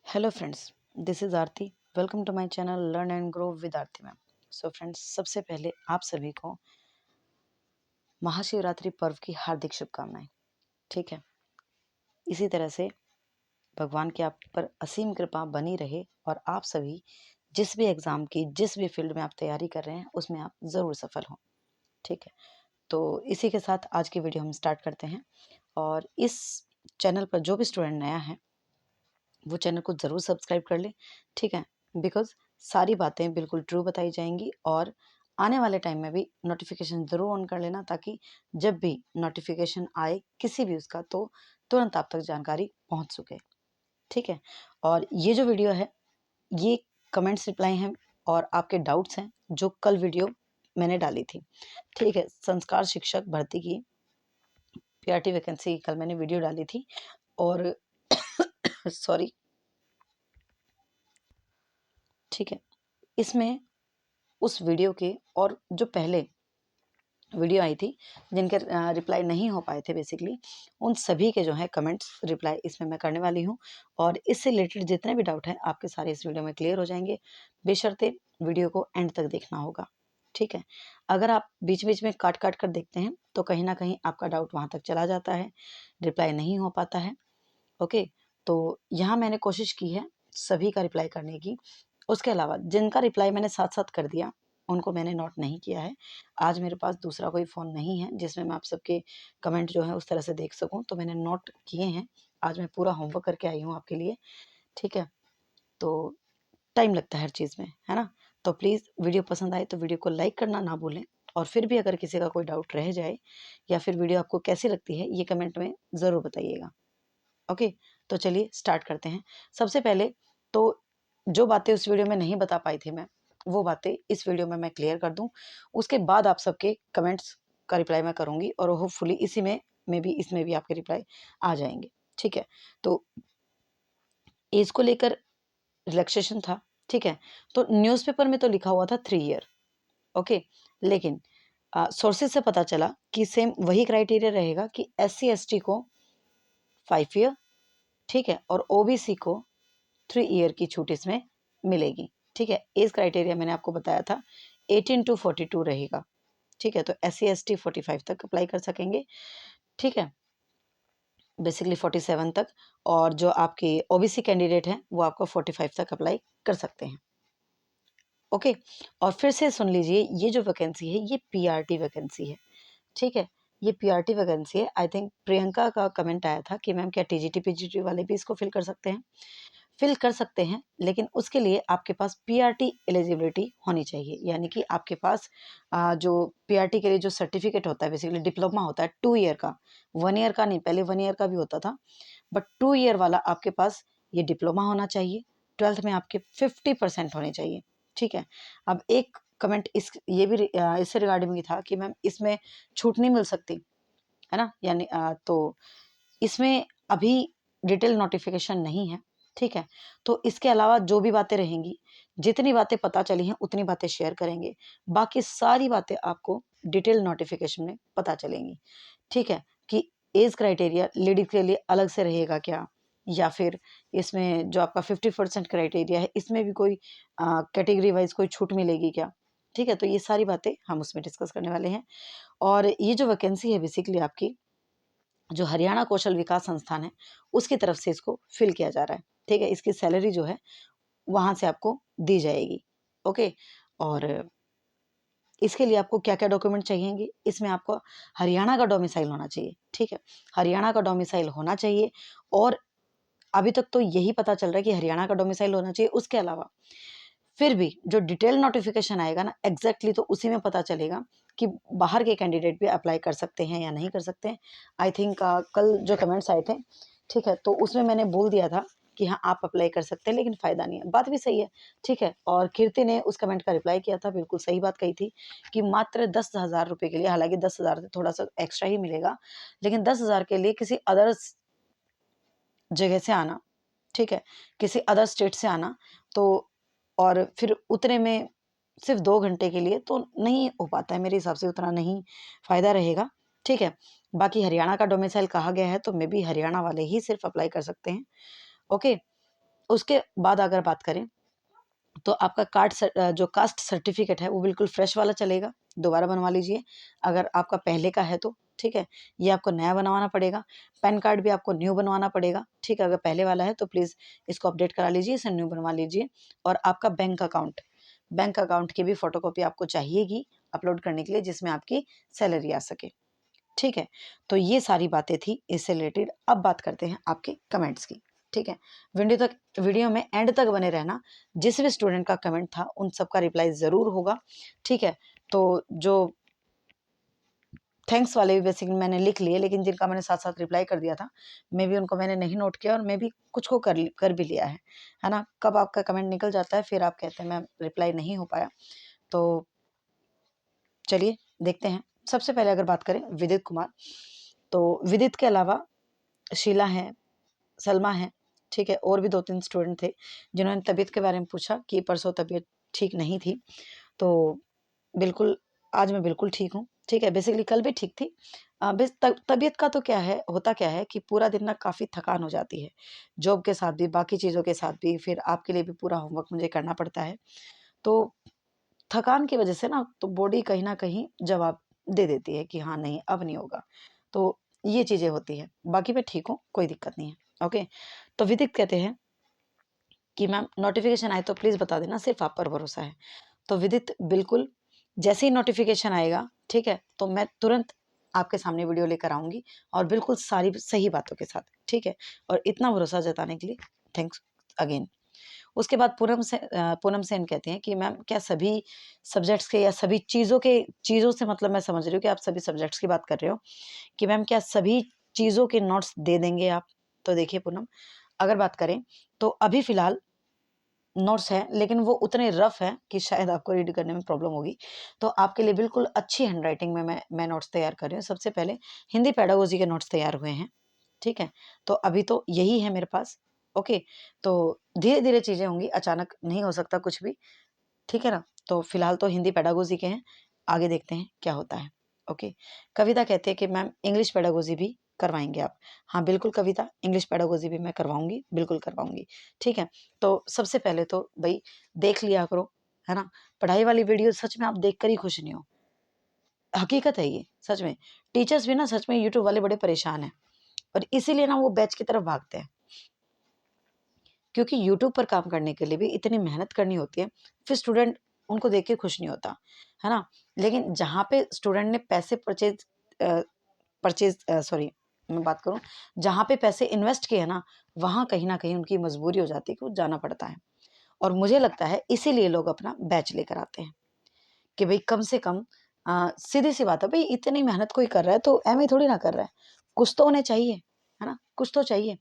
Hello friends, this is Aarti. Welcome to my channel learn and grow with Aarti ma'am. So friends, सबसे पहले आप सभी को महाशिवरात्रि पर्व की हार्दिक शुभकामनाएं। ठीक है, इसी तरह से भगवान की आप पर असीम कृपा बनी रहे और आप सभी जिस भी एग्ज़ाम की, जिस भी फील्ड में आप तैयारी कर रहे हैं, उसमें आप ज़रूर सफल हों। ठीक है, तो इसी के साथ आज की वीडियो हम स्टार्ट करते हैं। और इस चैनल पर जो भी स्टूडेंट नया है वो चैनल को ज़रूर सब्सक्राइब कर लें। ठीक है, बिकॉज़ सारी बातें बिल्कुल ट्रू बताई जाएंगी और आने वाले टाइम में भी नोटिफिकेशन ज़रूर ऑन कर लेना, ताकि जब भी नोटिफिकेशन आए किसी भी उसका, तो तुरंत आप तक जानकारी पहुंच सके। ठीक है, और ये जो वीडियो है ये कमेंट्स रिप्लाई हैं और आपके डाउट्स हैं जो कल वीडियो मैंने डाली थी। ठीक है, संस्कार शिक्षक भर्ती की पीआरटी वैकेंसी की कल मैंने वीडियो डाली थी और सॉरी। ठीक है, इसमें उस वीडियो के और जो पहले वीडियो आई थी जिनके रिप्लाई नहीं हो पाए थे बेसिकली, उन सभी के जो है कमेंट्स रिप्लाई इसमें मैं करने वाली हूँ। और इससे रिलेटेड जितने भी डाउट हैं आपके सारे इस वीडियो में क्लियर हो जाएंगे, बेशर्ते वीडियो को एंड तक देखना होगा। ठीक है, अगर आप बीच बीच में काट काट कर देखते हैं तो कहीं ना कहीं आपका डाउट वहाँ तक चला जाता है, रिप्लाई नहीं हो पाता है। ओके, तो यहाँ मैंने कोशिश की है सभी का रिप्लाई करने की। उसके अलावा जिनका रिप्लाई मैंने साथ साथ कर दिया उनको मैंने नोट नहीं किया है। आज मेरे पास दूसरा कोई फ़ोन नहीं है जिसमें मैं आप सबके कमेंट जो है उस तरह से देख सकूं, तो मैंने नोट किए हैं। आज मैं पूरा होमवर्क करके आई हूँ आपके लिए। ठीक है, तो टाइम लगता है हर चीज़ में, है ना। तो प्लीज़ वीडियो पसंद आए तो वीडियो को लाइक करना ना भूलें। और फिर भी अगर किसी का कोई डाउट रह जाए या फिर वीडियो आपको कैसी लगती है ये कमेंट में ज़रूर बताइएगा। ओके, तो चलिए स्टार्ट करते हैं। सबसे पहले तो जो बातें उस वीडियो में नहीं बता पाई थी मैं, वो बातें इस वीडियो में मैं क्लियर कर दूं। उसके बाद आप सबके कमेंट्स का रिप्लाई मैं करूंगी और होपफुली इसी में भी इसमें भी आपके रिप्लाई आ जाएंगे। ठीक है, तो एज को लेकर रिलैक्सेशन था। ठीक है, तो न्यूज़पेपर में तो लिखा हुआ था 3 ईयर। ओके, लेकिन सोर्सेज से पता चला कि सेम वही क्राइटेरिया रहेगा कि SC ST को 5 ईयर, ठीक है, और OBC को 3 ईयर की छूट इसमें मिलेगी। ठीक है, एज क्राइटेरिया मैंने आपको बताया था 18 to 42 रहेगा। ठीक है, तो SC ST 45 तक अप्लाई कर सकेंगे। ठीक है, बेसिकली 47 तक। और जो आपके OBC कैंडिडेट हैं वो आपको 45 तक अप्लाई कर सकते हैं। ओके, और फिर से सुन लीजिए, ये जो वैकेंसी है ये PRT वैकेंसी है। ठीक है, ये PRT वैकेंसी है। आई थिंक प्रियंका का कमेंट आया था कि मैम क्या TGT PGT वाले भी इसको फिल कर सकते हैं। फिल कर सकते हैं, लेकिन उसके लिए आपके पास पीआरटी एलिजिबिलिटी होनी चाहिए। यानी कि आपके पास जो पीआरटी के लिए जो सर्टिफिकेट होता है, बेसिकली डिप्लोमा होता है 2 ईयर का, 1 ईयर का नहीं, पहले 1 ईयर का भी होता था, बट 2 ईयर वाला आपके पास ये डिप्लोमा होना चाहिए। 12th में आपके 50% होने चाहिए। ठीक है, अब एक कमेंट ये भी इससे रिगार्डिंग भी था कि मैम इसमें छूट नहीं मिल सकती, है ना। यानी तो इसमें अभी डिटेल नोटिफिकेशन नहीं है। ठीक है, तो इसके अलावा जो भी बातें रहेंगी, जितनी बातें पता चली हैं उतनी बातें शेयर करेंगे। बाकी सारी बातें आपको डिटेल नोटिफिकेशन में पता चलेंगी। ठीक है, कि एज क्राइटेरिया लेडीज के लिए अलग से रहेगा क्या, या फिर इसमें जो आपका 50% क्राइटेरिया है इसमें भी कोई कैटेगरी वाइज कोई छूट मिलेगी क्या। ठीक है, तो ये सारी बातें हम उसमें डिस्कस करने वाले हैं। और ये जो वैकेंसी है बेसिकली आपकी जो हरियाणा कौशल विकास संस्थान है उसकी तरफ से इसको फिल किया जा रहा है। ठीक है, इसकी सैलरी जो है वहां से आपको दी जाएगी। ओके, और इसके लिए आपको क्या क्या डॉक्यूमेंट चाहिएंगे, इसमें आपको हरियाणा का डोमिसाइल होना चाहिए। ठीक है, हरियाणा का डोमिसाइल होना चाहिए। और अभी तक तो यही पता चल रहा है कि हरियाणा का डोमिसाइल होना चाहिए। उसके अलावा फिर भी जो डिटेल नोटिफिकेशन आएगा ना, एग्जैक्टली तो उसी में पता चलेगा कि बाहर के कैंडिडेट भी अप्लाई कर सकते हैं या नहीं कर सकते हैं। आई थिंक कल जो कमेंट्स आए थे, ठीक है, तो उसमें मैंने बोल दिया था कि हाँ आप अप्लाई कर सकते हैं, लेकिन फ़ायदा नहीं है। बात भी सही है। ठीक है, और कीर्ति ने उस कमेंट का रिप्लाई किया था, बिल्कुल सही बात कही थी कि मात्र 10,000 रुपये के लिए, हालांकि 10,000 से थोड़ा सा एक्स्ट्रा ही मिलेगा, लेकिन 10,000 के लिए किसी अदर्स जगह से आना, ठीक है, किसी अदर स्टेट से आना, तो और फिर उतने में सिर्फ 2 घंटे के लिए तो नहीं हो पाता है मेरे हिसाब से, उतना नहीं फ़ायदा रहेगा। ठीक है, बाकी हरियाणा का डोमिसाइल कहा गया है तो मे बी हरियाणा वाले ही सिर्फ अप्लाई कर सकते हैं। ओके, उसके बाद अगर बात करें तो आपका जो कास्ट सर्टिफिकेट है वो बिल्कुल फ्रेश वाला चलेगा, दोबारा बनवा लीजिए अगर आपका पहले का है तो, ठीक है। ये आपको नया बनवाना पड़ेगा। पैन कार्ड भी आपको न्यू बनवाना पड़ेगा, ठीक है। अगर पहले वाला है तो प्लीज़ इसको अपडेट करा लीजिए, इसे न्यू बनवा लीजिए। और आपका बैंक अकाउंट की भी फोटोकॉपी आपको चाहिएगी अपलोड करने के लिए, जिसमें आपकी सैलरी आ सके, ठीक है। तो ये सारी बातें थी इससे रिलेटेड। अब बात करते हैं आपके कमेंट्स की, ठीक है। वीडियो में एंड तक बने रहना। जिस भी स्टूडेंट का कमेंट था उन सबका रिप्लाई ज़रूर होगा, ठीक है। तो जो थैंक्स वाले भी बेसिकली मैंने लिख लिए, लेकिन जिनका मैंने साथ साथ रिप्लाई कर दिया था, मे भी उनको मैंने नहीं नोट किया, और मे भी कुछ को कर भी लिया है ना। कब आपका कमेंट निकल जाता है फिर आप कहते हैं मैम रिप्लाई नहीं हो पाया। तो चलिए देखते हैं। सबसे पहले अगर बात करें विदित कुमार, तो विदित के अलावा शीला है, सलमा है, ठीक है। और भी 2-3 स्टूडेंट थे जिन्होंने तबीयत के बारे में पूछा कि परसों तबीयत ठीक नहीं थी। तो बिल्कुल आज मैं बिल्कुल ठीक हूँ, ठीक है। बेसिकली कल भी ठीक थी। बस तबीयत का तो क्या है, होता क्या है कि पूरा दिन ना काफ़ी थकान हो जाती है, जॉब के साथ भी, बाकी चीज़ों के साथ भी, फिर आपके लिए भी पूरा होमवर्क मुझे करना पड़ता है। तो थकान की वजह से ना तो बॉडी कहीं न कहीं जवाब दे देती है कि हाँ, नहीं अब नहीं होगा। तो ये चीज़ें होती हैं। बाकी मैं ठीक हूँ, कोई दिक्कत नहीं है। ओके। तो विदित कहते हैं कि मैम नोटिफ़िकेशन आए तो प्लीज़ बता देना, सिर्फ़ आप पर भरोसा है। तो विदित बिल्कुल जैसे ही नोटिफ़िकेशन आएगा, ठीक है, तो मैं तुरंत आपके सामने वीडियो लेकर आऊँगी, और बिल्कुल सारी सही बातों के साथ, ठीक है। और इतना भरोसा जताने के लिए थैंक्स अगेन। उसके बाद पूनम सेन कहती हैं कि मैम क्या सभी सब्जेक्ट्स के या सभी चीज़ों से मतलब मैं समझ रही हूँ कि आप सभी सब्जेक्ट्स की बात कर रहे हो, कि मैम क्या सभी चीज़ों के नोट्स दे देंगे आप? तो देखिए पूनम, अगर बात करें तो अभी फ़िलहाल नोट्स हैं, लेकिन वो उतने रफ़ हैं कि शायद आपको रीड करने में प्रॉब्लम होगी। तो आपके लिए बिल्कुल अच्छी हैंडराइटिंग में मैं नोट्स तैयार कर रही हूँ। सबसे पहले हिंदी पेडागोजी के नोट्स तैयार हुए हैं, ठीक है? तो अभी तो यही है मेरे पास, ओके? तो धीरे-धीरे चीज़ें होंगी, अचानक नहीं हो सकता कुछ भी, ठीक है ना? तो फिलहाल तो हिंदी पेडागोजी के हैं, आगे देखते हैं क्या होता है, ओके। कविता कहती है कि मैम इंग्लिश पेडागोजी भी करवाएँगे आप? हाँ, बिल्कुल कविता, इंग्लिश पेडागोजी भी मैं करवाऊँगी, बिल्कुल करवाऊँगी, ठीक है। तो सबसे पहले तो भई देख लिया करो, है ना? पढ़ाई वाली वीडियो सच में आप देखकर ही खुश नहीं हो, हकीकत है ये, सच में। टीचर्स भी ना सच में यूट्यूब वाले बड़े परेशान हैं, और इसीलिए ना वो बैच की तरफ भागते हैं। क्योंकि यूट्यूब पर काम करने के लिए भी इतनी मेहनत करनी होती है, फिर स्टूडेंट उनको देख के खुश नहीं होता, है ना? लेकिन जहाँ पे स्टूडेंट ने पैसे सॉरी मैं बात करूँ, जहाँ पे पैसे इन्वेस्ट किए हैं ना, वहाँ कहीं न कहीं उनकी मजबूरी हो जाती है कि वो जाना पड़ता है। और मुझे लगता है इसीलिए लोग अपना बैच लेकर आते हैं, कि भई कम से कम सीधी-सी बात है, भई इतनी मेहनत कोई कर रहा है तो ऐवें ही थोड़ी ना कर रहा है, कुछ तो उन्हें चाहिए, है ना? कुछ तो चाहिए।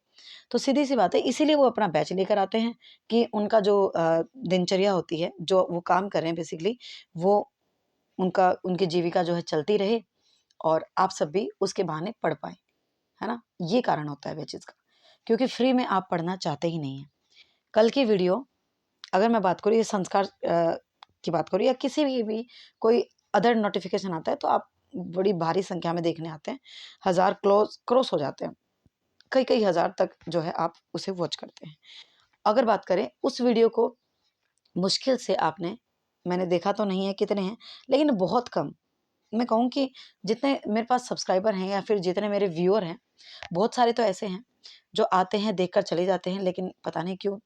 तो सीधी-सी बात है, इसीलिए वो अपना बैच लेकर आते हैं कि उनका जो दिनचर्या होती है, जो वो काम कर रहे हैं बेसिकली, वो उनकी जीविका जो है चलती रहे, और आप सब भी उसके बहाने पढ़ पाएँ, है ना? ये कारण होता है बैचेज़ का, क्योंकि फ्री में आप पढ़ना चाहते ही नहीं हैं। कल की वीडियो अगर मैं बात करूँ ये संस्कार की बात करूँ, या किसी भी कोई अदर नोटिफ़िकेशन आता है तो आप बड़ी भारी संख्या में देखने आते हैं, 1000 क्रॉस हो जाते हैं। कई-कई हज़ार तक जो है आप उसे वॉच करते हैं। अगर बात करें उस वीडियो को, मुश्किल से आपने, मैंने देखा तो नहीं है कितने हैं, लेकिन बहुत कम, मैं कहूँ कि जितने मेरे पास सब्सक्राइबर हैं या फिर जितने मेरे व्यूअर हैं, बहुत सारे तो ऐसे हैं जो आते हैं, देखकर चले जाते हैं, लेकिन पता नहीं क्यों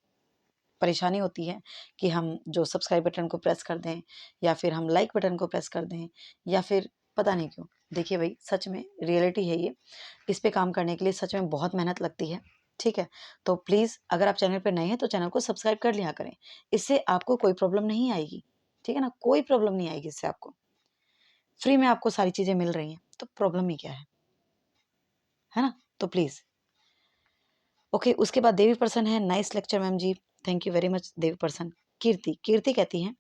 परेशानी होती है कि हम जो सब्सक्राइब बटन को प्रेस कर दें, या फिर हम लाइक बटन को प्रेस कर दें, या फिर पता नहीं क्यों। देखिए भाई सच में रियलिटी है ये, इस पे काम करने के लिए सच में बहुत मेहनत लगती है, ठीक है। तो प्लीज़ अगर आप चैनल पे नए हैं तो चैनल को सब्सक्राइब कर लिया करें, इससे आपको कोई प्रॉब्लम नहीं आएगी, ठीक है ना? कोई प्रॉब्लम नहीं आएगी इससे आपको, फ्री में आपको सारी चीज़ें मिल रही हैं, तो प्रॉब्लम ही क्या है ना? तो प्लीज़ ओके। उसके बाद देवी पर्सन है, nice lecture ma'am ji, thank you very much Devi person. Kirti कहती हैं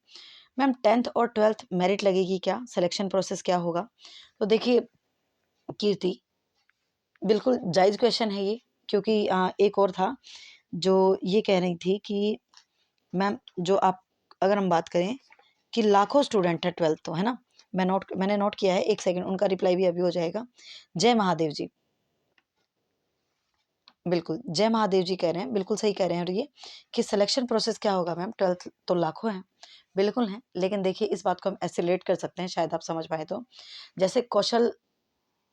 मैम 10th और 12th मेरिट लगेगी क्या? सिलेक्शन प्रोसेस क्या होगा? तो देखिए कीर्ति, बिल्कुल जायज़ क्वेश्चन है ये, क्योंकि एक और था जो ये कह रही थी कि मैम जो आप, अगर हम बात करें कि लाखों स्टूडेंट है 12th तो, है ना? मैंने नोट किया है, 1 सेकंड, उनका रिप्लाई भी अभी हो जाएगा। जय महादेव जी। बिल्कुल, जय महादेव जी कह रहे हैं, बिल्कुल सही कह रहे हैं। और ये कि सिलेक्शन प्रोसेस क्या होगा मैम, 12th तो लाखों हैं, बिल्कुल हैं। लेकिन देखिए इस बात को हम ऐसे रिलेट कर सकते हैं, शायद आप समझ पाएँ तो। जैसे कौशल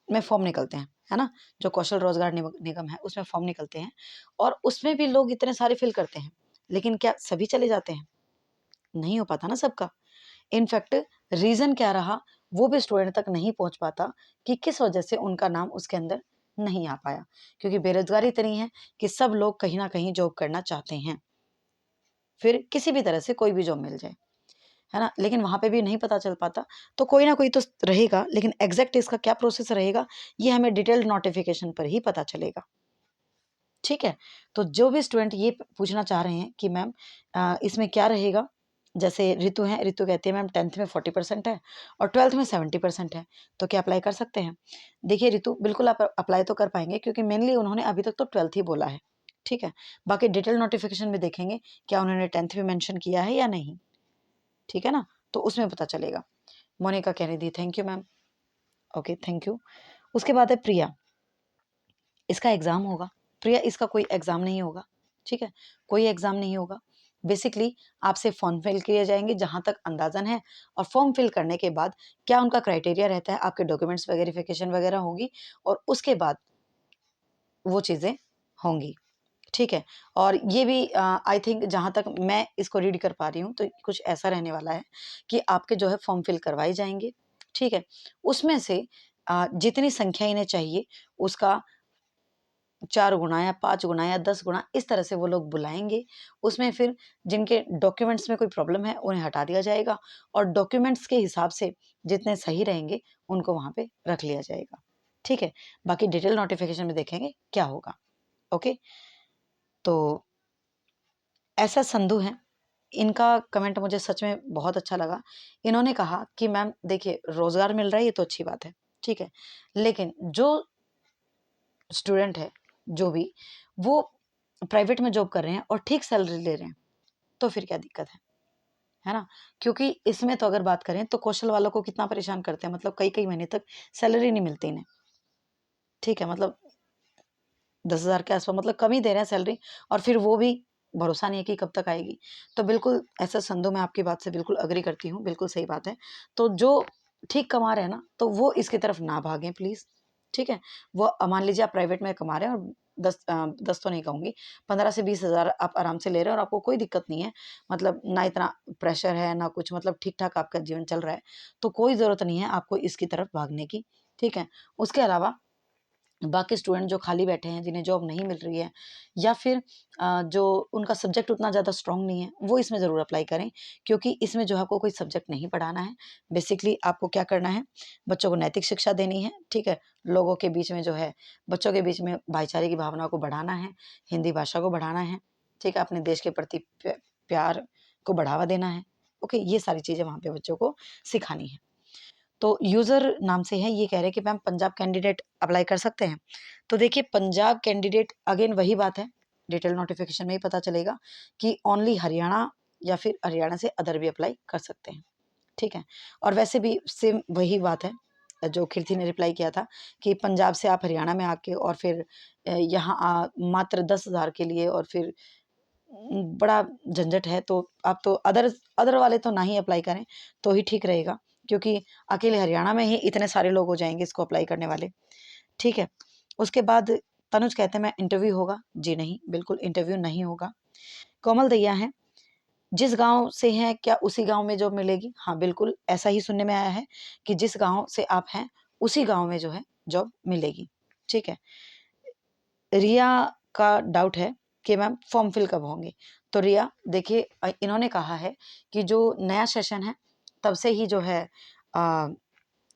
में फॉर्म निकलते हैं, है ना? जो कौशल रोजगार निगम है, उसमें फॉर्म निकलते हैं और उसमें भी लोग इतने सारे फिल करते हैं। लेकिन क्या सभी चले जाते हैं? नहीं हो पाता ना सबका। इनफैक्ट रीज़न क्या रहा, वो भी स्टूडेंट तक नहीं पहुँच पाता कि किस वजह से उनका नाम उसके अंदर नहीं आ पाया। क्योंकि बेरोज़गारी इतनी है कि सब लोग कहीं न कहीं जॉब करना चाहते हैं। फिर किसी भी तरह से कोई भी जॉब मिल जाए, है ना? लेकिन वहाँ पे भी नहीं पता चल पाता, तो कोई ना कोई तो रहेगा, लेकिन एग्ज़ैक्ट इसका क्या प्रोसेस रहेगा, ये हमें डिटेल्ड नोटिफ़िकेशन पर ही पता चलेगा। ठीक है? तो जो भी स्टूडेंट ये पूछना चाह रहे हैं कि मैम इसमें क्या रहेगा? जैसे रितु हैं, रितु कहती है मैम 10th में 40% है और 12th में 70% है, तो क्या अप्लाई कर सकते हैं? देखिए रितु, बिल्कुल आप अप्लाई तो कर पाएँगे क्योंकि मेनली उन्होंने अभी तक तो 12th ही बोला है, ठीक है? बाकी डिटेल नोटिफ़िकेशन में देखेंगे, क्या उन्होंने 10th भी मेंशन किया है या नहीं, ठीक है ना? तो उसमें पता चलेगा। मोनिका कह रही थी thank you ma'am, okay thank you. उसके बाद है प्रिया। इसका एग्ज़ाम होगा। प्रिया, इसका कोई एग्ज़ाम नहीं होगा, ठीक है? कोई एग्ज़ाम नहीं होगा। बेसिकली आपसे फॉर्म फिल किए जाएँगे जहाँ तक अंदाज़न है, और फॉर्म फिल करने के बाद क्या उनका क्राइटेरिया रहता है, आपके डॉक्यूमेंट्स वेरिफ़िकेशन वगैरह होगी और उसके बाद वो चीज़ें होंगी, ठीक है? और ये भी आई थिंक जहाँ तक मैं इसको रीड कर पा रही हूँ, तो कुछ ऐसा रहने वाला है कि आपके जो है फॉर्म फिल करवाए जाएँगे, ठीक है? उसमें से जितनी संख्या इन्हें चाहिए उसका 4 गुना या 5 गुना या 10 गुना इस तरह से वो लोग बुलाएँगे। उसमें फिर जिनके डॉक्यूमेंट्स में कोई प्रॉब्लम है, उन्हें हटा दिया जाएगा और डॉक्यूमेंट्स के हिसाब से जितने सही रहेंगे, उनको वहाँ पे रख लिया जाएगा। ठीक है? बाकी डिटेल नोटिफ़िकेशन में देखेंगे क्या होगा। ओके? तो ऐसा संधू हैं, इनका कमेंट मुझे सच में बहुत अच्छा लगा। इन्होंने कहा कि मैम देखिए रोज़गार मिल रहा है, ये तो अच्छी बात है, ठीक है? लेकिन जो स्टूडेंट है, जो भी, वो प्राइवेट में जॉब कर रहे हैं और ठीक सैलरी ले रहे हैं, तो फिर क्या दिक्कत है ना? क्योंकि इसमें तो अगर बात करें तो कौशल वालों को कितना परेशान करते हैं, मतलब कई-कई महीने तक सैलरी नहीं मिलती इन्हें, ठीक है? मतलब 10,000 के आस-पास, मतलब कम ही दे रहे हैं सैलरी और फिर वो भी भरोसा नहीं है कि कब तक आएगी। तो बिल्कुल ऐसा संदो, मैं आपकी बात से बिल्कुल एग्री करती हूँ, बिल्कुल सही बात है। तो जो ठीक कमा रहे हैं ना, तो वो इसकी तरफ ना भागें प्लीज़, ठीक है? वो मान लीजिए आप प्राइवेट में कमा रहे हैं और 10 तो नहीं कहूँगी, 15 से 20,000 आप आराम से ले रहे हैं और आपको कोई दिक्कत नहीं है। मतलब ना इतना प्रेशर है, ना कुछ, मतलब ठीक-ठाक आपका जीवन चल रहा है। तो कोई ज़रूरत नहीं है आपको इसकी तरफ भागने की, ठीक है? उसके अलावा बाकी स्टूडेंट जो खाली बैठे हैं, जिन्हें जॉब नहीं मिल रही है या फिर जो उनका सब्जेक्ट उतना ज़्यादा स्ट्रॉन्ग नहीं है, वो इसमें ज़रूर अप्लाई करें, क्योंकि इसमें जो है आपको कोई सब्जेक्ट नहीं पढ़ाना है। बेसिकली आपको क्या करना है, बच्चों को नैतिक शिक्षा देनी है, ठीक है? लोगों के बीच में जो है, बच्चों के बीच में भाईचारे की भावना को बढ़ाना है, हिंदी भाषा को बढ़ाना है, ठीक है? अपने देश के प्रति प्यार को बढ़ावा देना है, ओके? ये सारी चीज़ें वहाँ पे बच्चों को सिखानी है। तो यूज़र नाम से हैं, ये कह रहे हैं कि मैम पंजाब कैंडिडेट अप्लाई कर सकते हैं? तो देखिए पंजाब कैंडिडेट, अगेन वही बात है, डिटेल नोटिफ़िकेशन में ही पता चलेगा कि ओनली हरियाणा या फिर हरियाणा से अदर भी अप्लाई कर सकते हैं, ठीक है? और वैसे भी सेम वही बात है, जो कीर्ति ने रिप्लाई किया था कि पंजाब से आप हरियाणा में आके और फिर यहाँ मात्र 10,000 के लिए और फिर बड़ा झंझट है, तो आप तो अदर वाले तो ना ही अप्लाई करें, तो ही ठीक रहेगा, क्योंकि अकेले हरियाणा में ही इतने सारे लोग हो जाएँगे इसको अप्लाई करने वाले, ठीक है? उसके बाद तनुज कहते हैं मैं इंटरव्यू होगा? जी नहीं, बिल्कुल इंटरव्यू नहीं होगा। कोमल दैया हैं, जिस गाँव से हैं क्या उसी गाँव में जॉब मिलेगी? हाँ, बिल्कुल ऐसा ही सुनने में आया है कि जिस गाँव से आप हैं, उसी गाँव में जो है जॉब मिलेगी, ठीक है? रिया का डाउट है कि मैम फॉर्म फिल कब होंगे? तो रिया देखिए, इन्होंने कहा है कि जो नया सेशन है तब से ही जो है अ,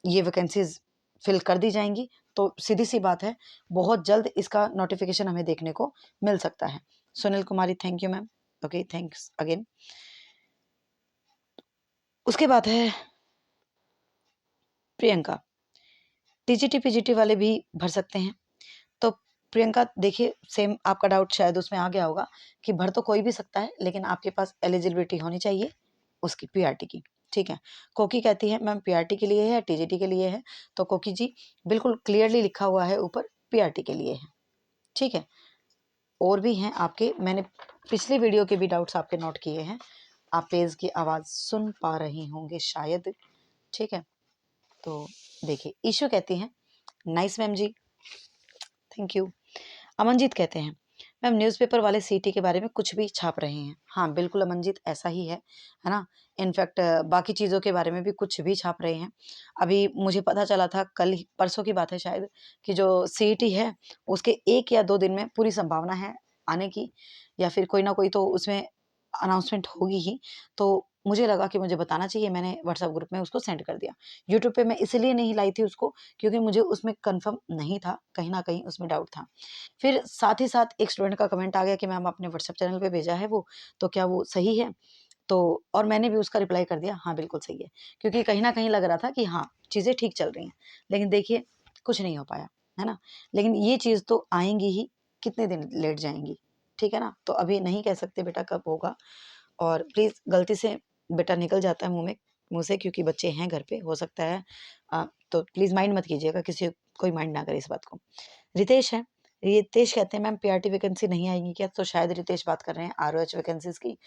ये वैकेंसीज़ फिल कर दी जाएँगी। तो सीधी-सी बात है, बहुत जल्द इसका नोटिफ़िकेशन हमें देखने को मिल सकता है। Sunil Kumari thank you ma'am. Okay, thanks again. उसके बाद है प्रियंका, टीजीटी, पीजीटी वाले भी भर सकते हैं। तो प्रियंका देखिए, सेम आपका डाउट शायद उसमें आ गया होगा कि भर तो कोई भी सकता है, लेकिन आपके पास एलिजिबिलिटी होनी चाहिए उसकी पीआरटी की, ठीक है? कोकी कहती है मैम पीआरटी के लिए है या टीजीटी के लिए है? तो कोकी जी, बिल्कुल क्लियरली लिखा हुआ है ऊपर, पीआरटी के लिए है, ठीक है? और भी हैं आपके, मैंने पिछली वीडियो के भी डाउट्स आपके नोट किए हैं। आप पेज की आवाज़ सुन पा रही होंगे शायद, ठीक है। तो देखिए, ईशू कहती हैं nice ma'am ji, thank you. Amanjeet कहते हैं मैम न्यूज़पेपर वाले सीटी के बारे में कुछ भी छाप रहे हैं। हाँ बिल्कुल अमनजीत, ऐसा ही है ना। इनफैक्ट बाकी चीज़ों के बारे में भी कुछ भी छाप रहे हैं। अभी मुझे पता चला था, कल परसों की बात है शायद, कि जो सीईटी है उसके 1 या 2 दिन में पूरी संभावना है आने की, या फिर कोई ना कोई तो उसमें अनाउंसमेंट होगी ही। तो मुझे लगा कि मुझे बताना चाहिए, मैंने व्हाट्सएप ग्रुप में उसको सेंड कर दिया। यूट्यूब पे मैं इसलिए नहीं लाई थी उसको, क्योंकि मुझे उसमें कंफर्म नहीं था, कहीं ना कहीं उसमें डाउट था। फिर साथ ही साथ एक स्टूडेंट का कमेंट आ गया कि मैम आपने व्हाट्सएप चैनल पे भेजा है वो, तो क्या वो सही है? तो और मैंने भी उसका रिप्लाई कर दिया, हाँ बिल्कुल सही है, क्योंकि कहीं ना कहीं लग रहा था कि हाँ चीज़ें ठीक चल रही हैं। लेकिन देखिए कुछ नहीं हो पाया, है ना। लेकिन ये चीज़ तो आएंगी ही, कितने दिन लेट जाएंगी, ठीक है ना। तो अभी नहीं कह सकते बेटा कब होगा। और प्लीज़ गलती से बेटा निकल जाता है मुँह से, क्योंकि बच्चे हैं घर पे, हो सकता है तो प्लीज़ माइंड मत कीजिएगा, किसी कोई माइंड ना करे इस बात को। रितेश है, रितेश कहते हैं मैम पीआरटी वैकेंसी नहीं आएगी क्या? तो शायद रितेश बात कर रहे हैं आरओएच वैकेंसीज़ की।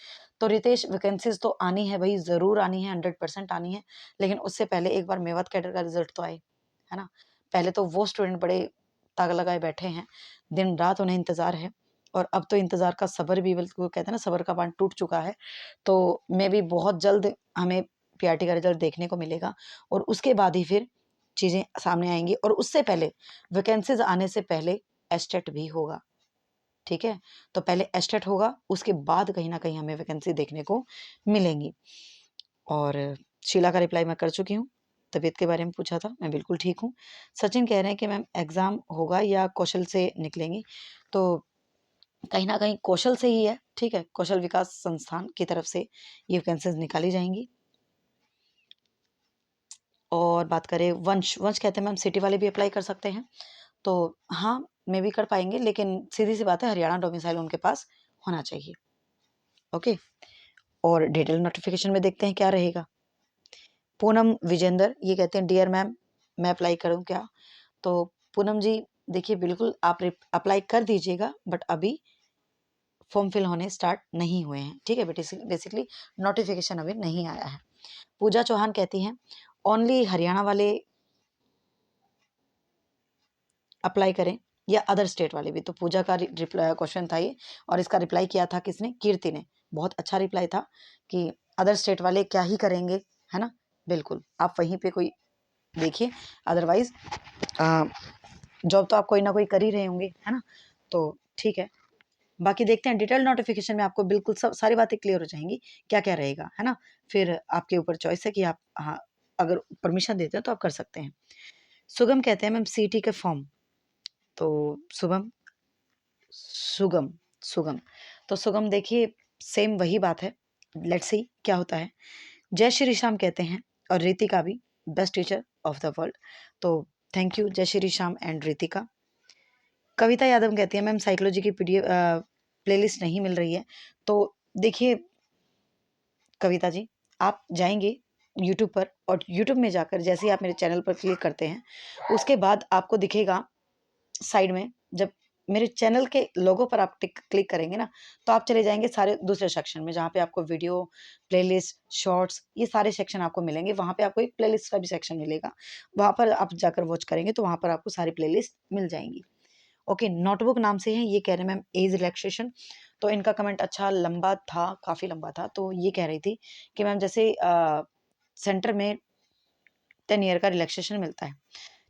तो रितेश वैकेंसीज़ तो आनी है भई, ज़रूर आनी है, 100% आनी है। लेकिन उससे पहले एक बार मेवात कैडर का रिज़ल्ट तो आए, है ना? पहले तो वो स्टूडेंट बड़े ताक लगाए बैठे हैं, दिन-रात उन्हें इंतज़ार है। और अब तो इंतज़ार का सब्र भी, बल्कि वो कहते हैं ना सब्र का बाँध टूट चुका है। तो मैं भी बहुत जल्द हमें पीआरटी का रिज़ल्ट देखने को मिलेगा, और उसके बाद ही फिर चीज़ें सामने आएँगी। और उससे पहले, वैकेंसीज़ आने से पहले एस्टेट भी होगा, ठीक है? तो पहले एस्टेट होगा, उसके बाद कहीं न कहीं हमें वैकेंसी देखने को मिलेंगी। और शीला का रिप्लाई मैं कर चुकी हूँ। तबीयत के बारे में पूछा था, मैं बिल्कुल ठीक हूँ। सचिन कह रहे हैं कि मैम एग्ज़ाम होगा या कौशल से निकलेंगी? तो कहीं न कहीं कौशल से ही है, ठीक है? कौशल विकास संस्थान की तरफ से ये वैकेंसीज़ निकाली जाएँगी। और बात करें वंश कहते हैं मैम सिटी वाले भी अप्लाई कर सकते हैं। तो हाँ, मे बी कर पाएँगे, लेकिन सीधी-सी बात है, हरियाणा डोमिसाइल उनके पास होना चाहिए। ओके? और डिटेल नोटिफ़िकेशन में देखते हैं क्या रहेगा। पूनम विजेंदर ये कहते हैं डियर मैम मैं अप्लाई करूँ क्या? तो पूनम जी देखिए, बिल्कुल आप अप्लाई कर दीजिएगा, बट अभी फॉर्म फिल होने स्टार्ट नहीं हुए हैं, ठीक है? बेसिकली नोटिफ़िकेशन अभी नहीं आया है। पूजा चौहान कहती हैं ओनली हरियाणा वाले अप्लाई करें या अदर स्टेट वाले भी? तो पूजा का रिप्लाई क्वेश्चन था ये, और इसका रिप्लाई किया था किसने? कीर्ति ने। बहुत अच्छा रिप्लाई था कि अदर स्टेट वाले क्या ही करेंगे, है ना। बिल्कुल आप वहीं पे कोई देखिए, अदरवाइज जॉब तो आप कोई ना कोई कर ही रहे होंगे, है ना। तो ठीक है, बाकी देखते हैं डिटेल नोटिफिकेशन में आपको बिल्कुल सब सारी बातें क्लियर हो जाएंगी, क्या क्या रहेगा, है ना। फिर आपके ऊपर चॉइस है कि आप, हाँ, अगर परमिशन देते हैं तो आप कर सकते हैं। सुगम कहते हैं मैम सीटी के फॉर्म, तो शुभम सुगम सुगम तो सुगम देखिए, सेम वही बात है, लेट्स सी क्या होता है। जय श्री श्याम कहते हैं, और रितिका भी, best teacher of the world. तो थैंक यू जय श्री श्याम एंड रितिका। कविता यादव कहती है मैम साइकोलॉजी की पीडीएफ प्लेलिस्ट नहीं मिल रही है। तो देखिए कविता जी, आप जाएंगे यूट्यूब पर, और यूट्यूब में जाकर जैसे ही आप मेरे चैनल पर क्लिक करते हैं, उसके बाद आपको दिखेगा साइड में, जब मेरे चैनल के लोगो पर आप क्लिक करेंगे ना, तो आप चले जाएंगे सारे दूसरे सेक्शन में, जहाँ पे आपको वीडियो, प्लेलिस्ट, शॉर्ट्स, ये सारे सेक्शन आपको मिलेंगे। वहाँ पे आपको एक प्लेलिस्ट का भी सेक्शन मिलेगा, वहाँ पर आप जाकर वॉच करेंगे तो वहाँ पर आपको सारी प्लेलिस्ट मिल जाएंगी। ओके, नोटबुक नाम से हैं, ये कह रहे हैं मैम एज रिलैक्सेशन। तो इनका कमेंट अच्छा लंबा था, काफ़ी लंबा था। तो ये कह रही थी कि मैम जैसे सेंटर में 10 ईयर का रिलैक्सेशन मिलता है,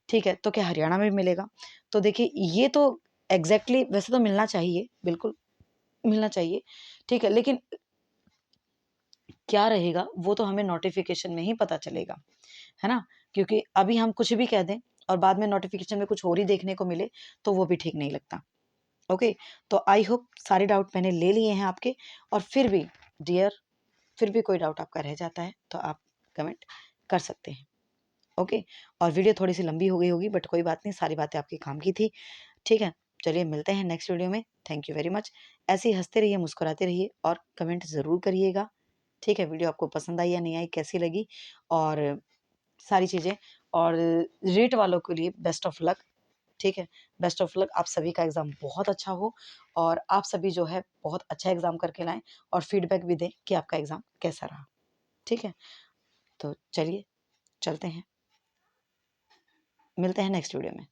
ठीक है, तो क्या हरियाणा में भी मिलेगा? तो देखिए ये तो एग्जैक्टली वैसे तो मिलना चाहिए, बिल्कुल मिलना चाहिए, ठीक है, लेकिन क्या रहेगा वो तो हमें नोटिफिकेशन में ही पता चलेगा, है ना। क्योंकि अभी हम कुछ भी कह दें और बाद में नोटिफिकेशन में कुछ और ही देखने को मिले, तो वो भी ठीक नहीं लगता। ओके, तो आई होप सारे डाउट मैंने ले लिए हैं आपके। और फिर भी डियर, फिर भी कोई डाउट आपका रह जाता है तो आप कमेंट कर सकते हैं। ओके, और वीडियो थोड़ी सी लंबी हो गई होगी, बट कोई बात नहीं, सारी बातें आपके काम की थी, ठीक है। चलिए मिलते हैं नेक्स्ट वीडियो में, थैंक यू वेरी मच। ऐसे ही हंसते रहिए, मुस्कुराते रहिए, और कमेंट ज़रूर करिएगा, ठीक है। वीडियो आपको पसंद आई या नहीं आई, कैसी लगी, और सारी चीज़ें। और रीट वालों के लिए बेस्ट ऑफ लक, ठीक है, बेस्ट ऑफ लक, आप सभी का एग्ज़ाम बहुत अच्छा हो और आप सभी जो है बहुत अच्छा एग्ज़ाम करके लाएँ और फीडबैक भी दें कि आपका एग्ज़ाम कैसा रहा, ठीक है? तो चलिए, चलते हैं, मिलते हैं नेक्स्ट वीडियो में।